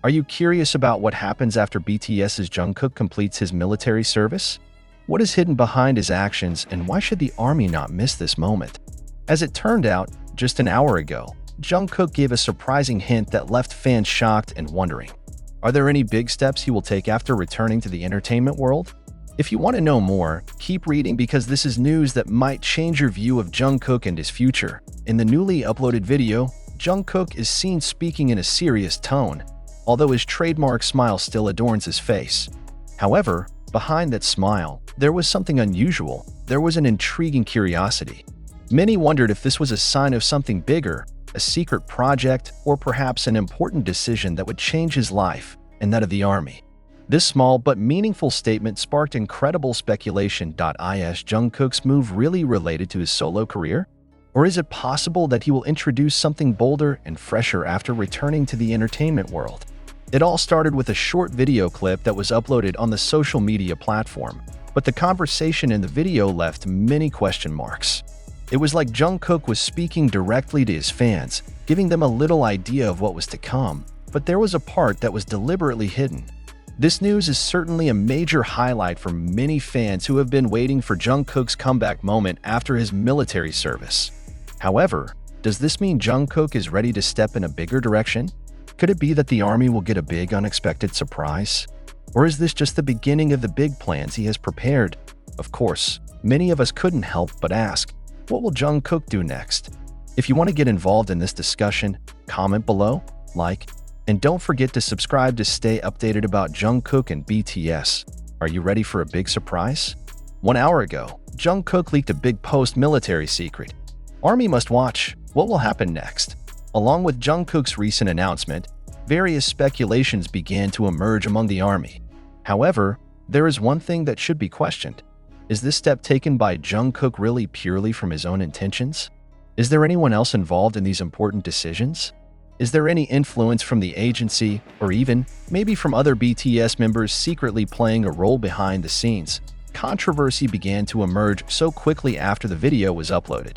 Are you curious about what happens after BTS's Jungkook completes his military service? What is hidden behind his actions, and why should the army not miss this moment? As it turned out, just an hour ago, Jungkook gave a surprising hint that left fans shocked and wondering. Are there any big steps he will take after returning to the entertainment world? If you want to know more, keep reading because this is news that might change your view of Jungkook and his future. In the newly uploaded video, Jungkook is seen speaking in a serious tone, although his trademark smile still adorns his face. However, behind that smile, there was something unusual. There was an intriguing curiosity. Many wondered if this was a sign of something bigger, a secret project, or perhaps an important decision that would change his life and that of the army. This small but meaningful statement sparked incredible speculation. Is Jungkook's move really related to his solo career? Or is it possible that he will introduce something bolder and fresher after returning to the entertainment world? It all started with a short video clip that was uploaded on the social media platform, but the conversation in the video left many question marks. It was like Jungkook was speaking directly to his fans, giving them a little idea of what was to come, but there was a part that was deliberately hidden. This news is certainly a major highlight for many fans who have been waiting for Jungkook's comeback moment after his military service. However, does this mean Jungkook is ready to step in a bigger direction? Could it be that the army will get a big unexpected surprise? Or is this just the beginning of the big plans he has prepared? Of course, many of us couldn't help but ask, what will Jungkook do next? If you want to get involved in this discussion, comment below, like, and don't forget to subscribe to stay updated about Jungkook and BTS. Are you ready for a big surprise? 1 hour ago, Jungkook leaked a big post-military secret. Army must watch. What will happen next? Along with Jungkook's recent announcement, various speculations began to emerge among the army. However, there is one thing that should be questioned. Is this step taken by Jungkook really purely from his own intentions? Is there anyone else involved in these important decisions? Is there any influence from the agency, or even, maybe from other BTS members secretly playing a role behind the scenes? Controversy began to emerge so quickly after the video was uploaded.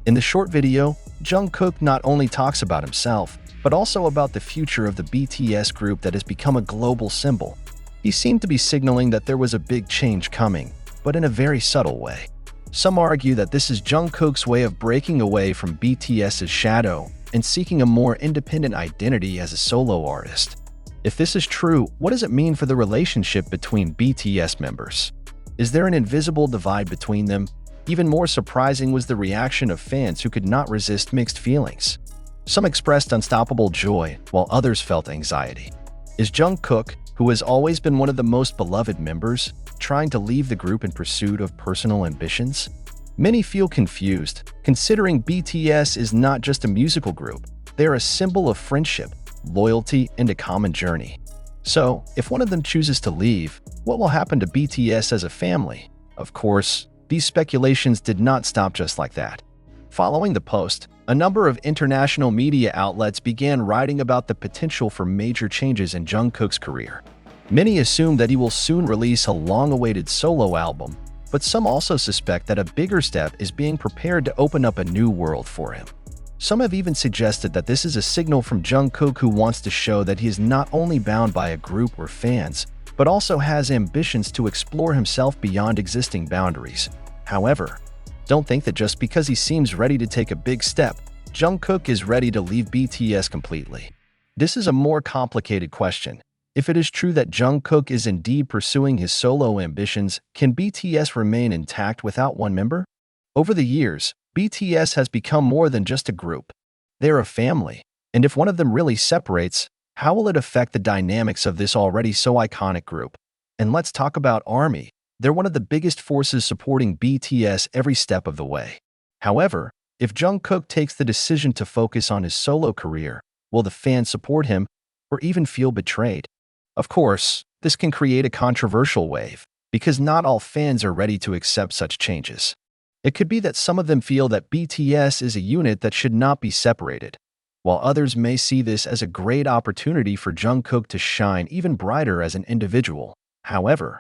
In the short video, Jungkook not only talks about himself, but also about the future of the BTS group that has become a global symbol. He seemed to be signaling that there was a big change coming, but in a very subtle way. Some argue that this is Jungkook's way of breaking away from BTS's shadow and seeking a more independent identity as a solo artist. If this is true, what does it mean for the relationship between BTS members? Is there an invisible divide between them? Even more surprising was the reaction of fans who could not resist mixed feelings. Some expressed unstoppable joy, while others felt anxiety. Is Jungkook, who has always been one of the most beloved members, trying to leave the group in pursuit of personal ambitions? Many feel confused, considering BTS is not just a musical group. They are a symbol of friendship, loyalty, and a common journey. So, if one of them chooses to leave, what will happen to BTS as a family? Of course, these speculations did not stop just like that. Following the post, a number of international media outlets began writing about the potential for major changes in Jungkook's career. Many assume that he will soon release a long-awaited solo album, but some also suspect that a bigger step is being prepared to open up a new world for him. Some have even suggested that this is a signal from Jungkook who wants to show that he is not only bound by a group or fans, but also has ambitions to explore himself beyond existing boundaries. However, don't think that just because he seems ready to take a big step, Jungkook is ready to leave BTS completely. This is a more complicated question. If it is true that Jungkook is indeed pursuing his solo ambitions, can BTS remain intact without one member? Over the years, BTS has become more than just a group. They're a family, and if one of them really separates, how will it affect the dynamics of this already so iconic group? And let's talk about ARMY. They're one of the biggest forces supporting BTS every step of the way. However, if Jungkook takes the decision to focus on his solo career, will the fans support him or even feel betrayed? Of course, this can create a controversial wave, because not all fans are ready to accept such changes. It could be that some of them feel that BTS is a unit that should not be separated, while others may see this as a great opportunity for Jungkook to shine even brighter as an individual. However,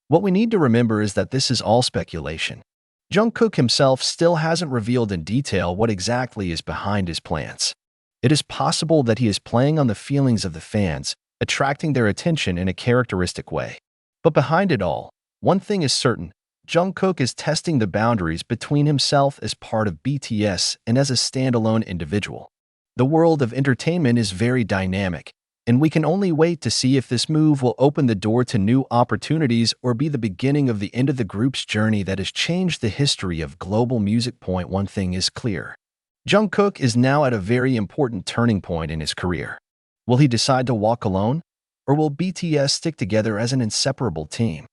what we need to remember is that this is all speculation. Jungkook himself still hasn't revealed in detail what exactly is behind his plans. It is possible that he is playing on the feelings of the fans, attracting their attention in a characteristic way. But behind it all, one thing is certain: Jungkook is testing the boundaries between himself as part of BTS and as a standalone individual. The world of entertainment is very dynamic, and we can only wait to see if this move will open the door to new opportunities or be the beginning of the end of the group's journey that has changed the history of global music. One thing is clear: Jungkook is now at a very important turning point in his career. Will he decide to walk alone, or will BTS stick together as an inseparable team?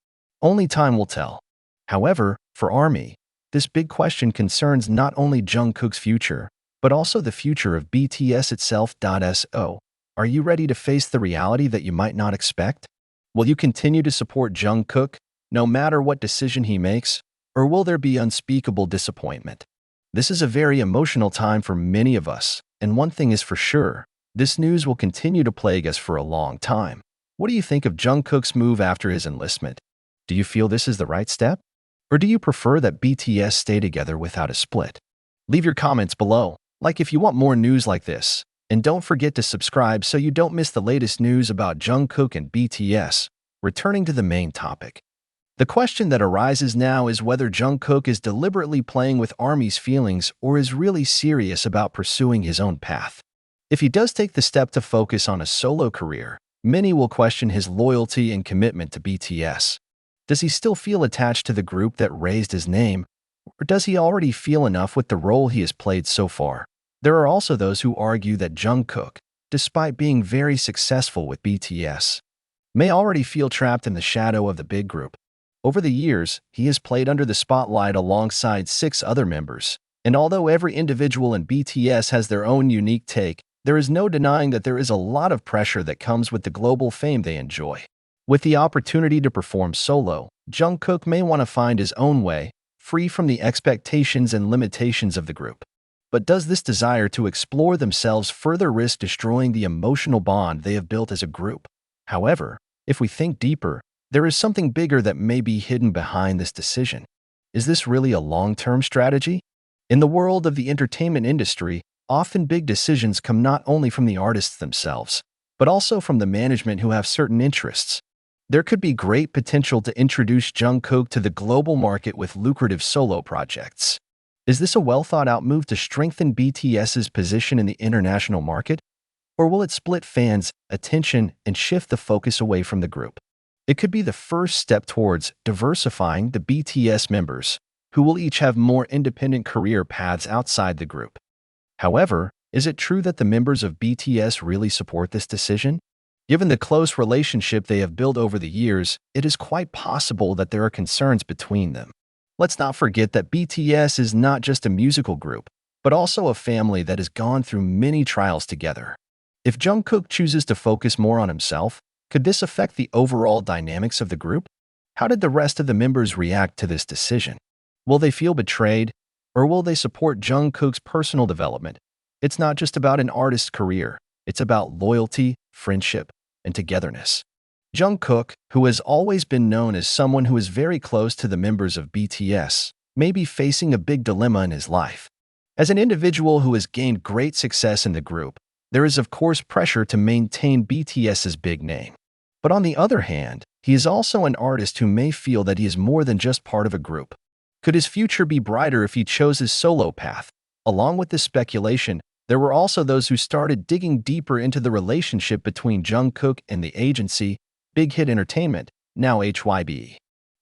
Only time will tell. However, for ARMY, this big question concerns not only Jungkook's future, but also the future of BTS itself. So, are you ready to face the reality that you might not expect? Will you continue to support Jungkook, no matter what decision he makes, or will there be unspeakable disappointment? This is a very emotional time for many of us, and one thing is for sure: this news will continue to plague us for a long time. What do you think of Jungkook's move after his enlistment? Do you feel this is the right step? Or do you prefer that BTS stay together without a split? Leave your comments below, like if you want more news like this, and don't forget to subscribe so you don't miss the latest news about Jungkook and BTS. Returning to the main topic. The question that arises now is whether Jungkook is deliberately playing with ARMY's feelings or is really serious about pursuing his own path. If he does take the step to focus on a solo career, many will question his loyalty and commitment to BTS. Does he still feel attached to the group that raised his name, or does he already feel enough with the role he has played so far? There are also those who argue that Jungkook, despite being very successful with BTS, may already feel trapped in the shadow of the big group. Over the years, he has played under the spotlight alongside 6 other members, and although every individual in BTS has their own unique take, there is no denying that there is a lot of pressure that comes with the global fame they enjoy. With the opportunity to perform solo, Jungkook may want to find his own way, free from the expectations and limitations of the group. But does this desire to explore themselves further risk destroying the emotional bond they have built as a group? However, if we think deeper, there is something bigger that may be hidden behind this decision. Is this really a long-term strategy? In the world of the entertainment industry, often big decisions come not only from the artists themselves, but also from the management who have certain interests. There could be great potential to introduce Jungkook to the global market with lucrative solo projects. Is this a well-thought-out move to strengthen BTS's position in the international market? Or will it split fans' attention and shift the focus away from the group? It could be the first step towards diversifying the BTS members, who will each have more independent career paths outside the group. However, is it true that the members of BTS really support this decision? Given the close relationship they have built over the years, it is quite possible that there are concerns between them. Let's not forget that BTS is not just a musical group, but also a family that has gone through many trials together. If Jungkook chooses to focus more on himself, could this affect the overall dynamics of the group? How did the rest of the members react to this decision? Will they feel betrayed, or will they support Jungkook's personal development? It's not just about an artist's career, it's about loyalty, friendship, and togetherness. Jungkook, who has always been known as someone who is very close to the members of BTS, may be facing a big dilemma in his life. As an individual who has gained great success in the group, there is of course pressure to maintain BTS's big name. But on the other hand, he is also an artist who may feel that he is more than just part of a group. Could his future be brighter if he chose his solo path? Along with this speculation, there were also those who started digging deeper into the relationship between Jungkook and the agency, Big Hit Entertainment, now HYB.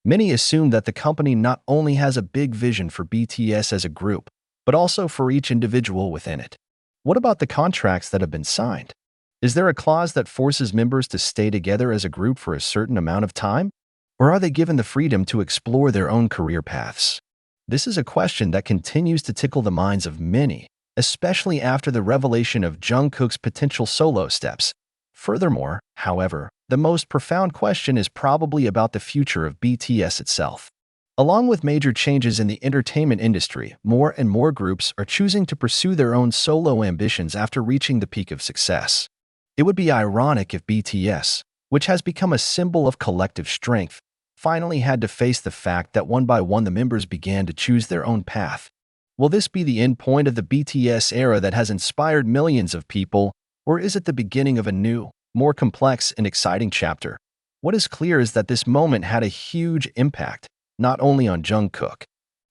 Many assume that the company not only has a big vision for BTS as a group, but also for each individual within it. What about the contracts that have been signed? Is there a clause that forces members to stay together as a group for a certain amount of time? Or are they given the freedom to explore their own career paths? This is a question that continues to tickle the minds of many, especially after the revelation of Jungkook's potential solo steps. Furthermore, however, the most profound question is probably about the future of BTS itself. Along with major changes in the entertainment industry, more and more groups are choosing to pursue their own solo ambitions after reaching the peak of success. It would be ironic if BTS, which has become a symbol of collective strength, finally had to face the fact that one by one the members began to choose their own path. Will this be the end point of the BTS era that has inspired millions of people, or is it the beginning of a new, more complex and exciting chapter. What is clear is that this moment had a huge impact, not only on Jungkook,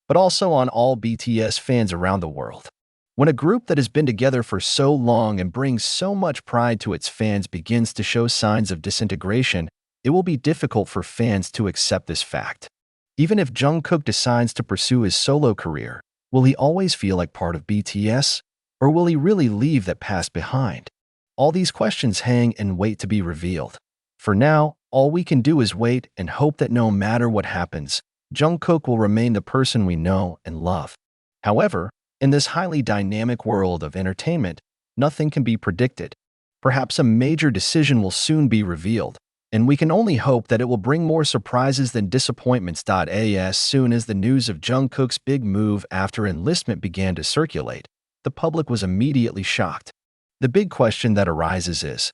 but also on all BTS fans around the world. When a group that has been together for so long and brings so much pride to its fans begins to show signs of disintegration, it will be difficult for fans to accept this fact. Even if Jungkook decides to pursue his solo career, will he always feel like part of BTS? Or will he really leave that past behind? All these questions hang and wait to be revealed. For now, all we can do is wait and hope that no matter what happens, Jungkook will remain the person we know and love. However, in this highly dynamic world of entertainment, nothing can be predicted. Perhaps a major decision will soon be revealed, and we can only hope that it will bring more surprises than disappointments. As soon as the news of Jungkook's big move after enlistment began to circulate, the public was immediately shocked. The big question that arises is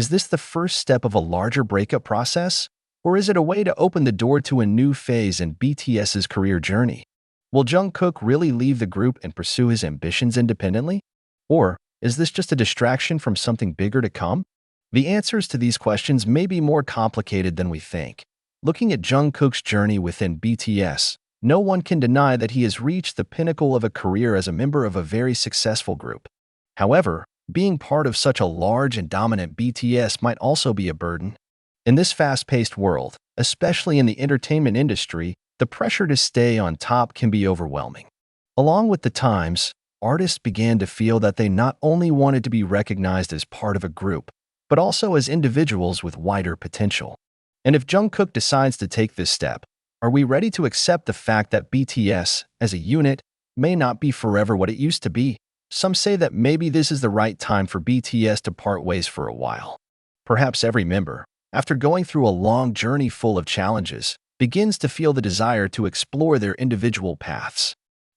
this the first step of a larger breakup process? Or is it a way to open the door to a new phase in BTS's career journey? Will Jungkook really leave the group and pursue his ambitions independently? Or is this just a distraction from something bigger to come? The answers to these questions may be more complicated than we think. Looking at Jungkook's journey within BTS, no one can deny that he has reached the pinnacle of a career as a member of a very successful group. However, being part of such a large and dominant BTS might also be a burden. In this fast-paced world, especially in the entertainment industry, the pressure to stay on top can be overwhelming. Along with the times, artists began to feel that they not only wanted to be recognized as part of a group, but also as individuals with wider potential. And if Jungkook decides to take this step, are we ready to accept the fact that BTS, as a unit, may not be forever what it used to be? Some say that maybe this is the right time for BTS to part ways for a while. Perhaps every member, after going through a long journey full of challenges, begins to feel the desire to explore their individual paths.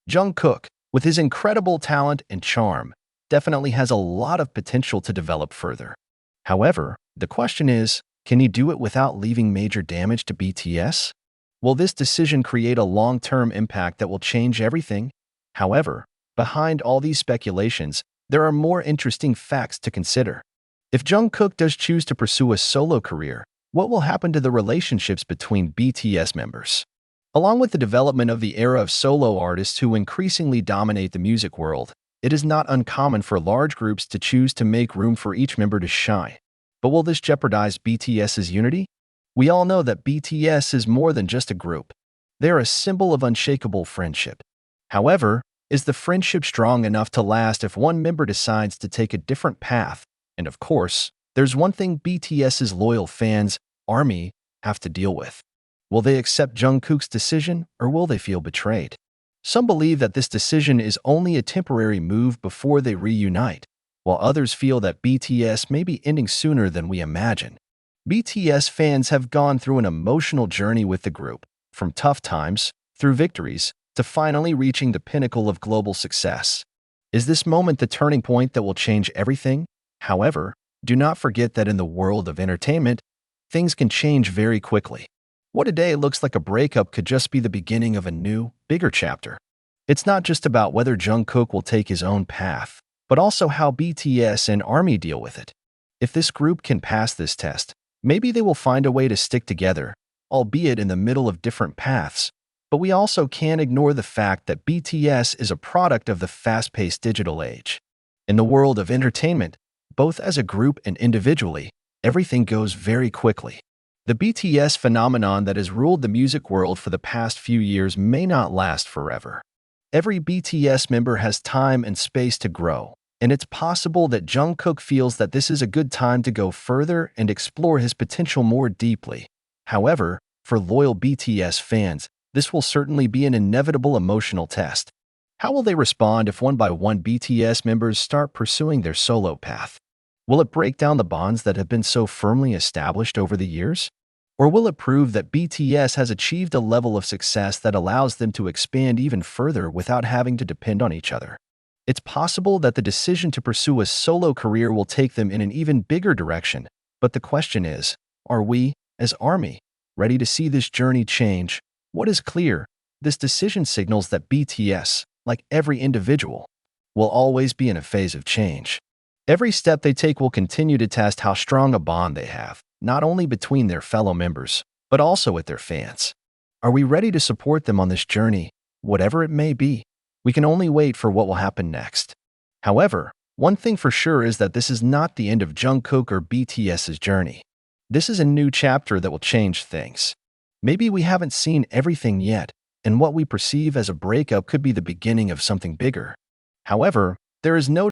Jungkook, with his incredible talent and charm, definitely has a lot of potential to develop further. However, the question is, can he do it without leaving major damage to BTS? Will this decision create a long-term impact that will change everything? However, behind all these speculations, there are more interesting facts to consider. If Jungkook does choose to pursue a solo career, what will happen to the relationships between BTS members? Along with the development of the era of solo artists who increasingly dominate the music world, it is not uncommon for large groups to choose to make room for each member to shine. But will this jeopardize BTS's unity? We all know that BTS is more than just a group. They are a symbol of unshakable friendship. However, is the friendship strong enough to last if one member decides to take a different path? And of course, there's one thing BTS's loyal fans, ARMY, have to deal with. Will they accept Jungkook's decision, or will they feel betrayed? Some believe that this decision is only a temporary move before they reunite, while others feel that BTS may be ending sooner than we imagine. BTS fans have gone through an emotional journey with the group, from tough times, through victories, to finally reaching the pinnacle of global success. Is this moment the turning point that will change everything? However, do not forget that in the world of entertainment, things can change very quickly. What today looks like a breakup could just be the beginning of a new, bigger chapter. It's not just about whether Jungkook will take his own path, but also how BTS and ARMY deal with it. If this group can pass this test, maybe they will find a way to stick together, albeit in the middle of different paths. But we also can't ignore the fact that BTS is a product of the fast-paced digital age. In the world of entertainment, both as a group and individually, everything goes very quickly. The BTS phenomenon that has ruled the music world for the past few years may not last forever. Every BTS member has time and space to grow, and it's possible that Jungkook feels that this is a good time to go further and explore his potential more deeply. However, for loyal BTS fans, this will certainly be an inevitable emotional test. How will they respond if one by one BTS members start pursuing their solo path? Will it break down the bonds that have been so firmly established over the years? Or will it prove that BTS has achieved a level of success that allows them to expand even further without having to depend on each other? It's possible that the decision to pursue a solo career will take them in an even bigger direction, but the question is, are we, as ARMY, ready to see this journey change? What is clear, this decision signals that BTS, like every individual, will always be in a phase of change. Every step they take will continue to test how strong a bond they have, not only between their fellow members, but also with their fans. Are we ready to support them on this journey, whatever it may be? We can only wait for what will happen next. However, one thing for sure is that this is not the end of Jungkook or BTS's journey. This is a new chapter that will change things. Maybe we haven't seen everything yet, and what we perceive as a breakup could be the beginning of something bigger. However, there is no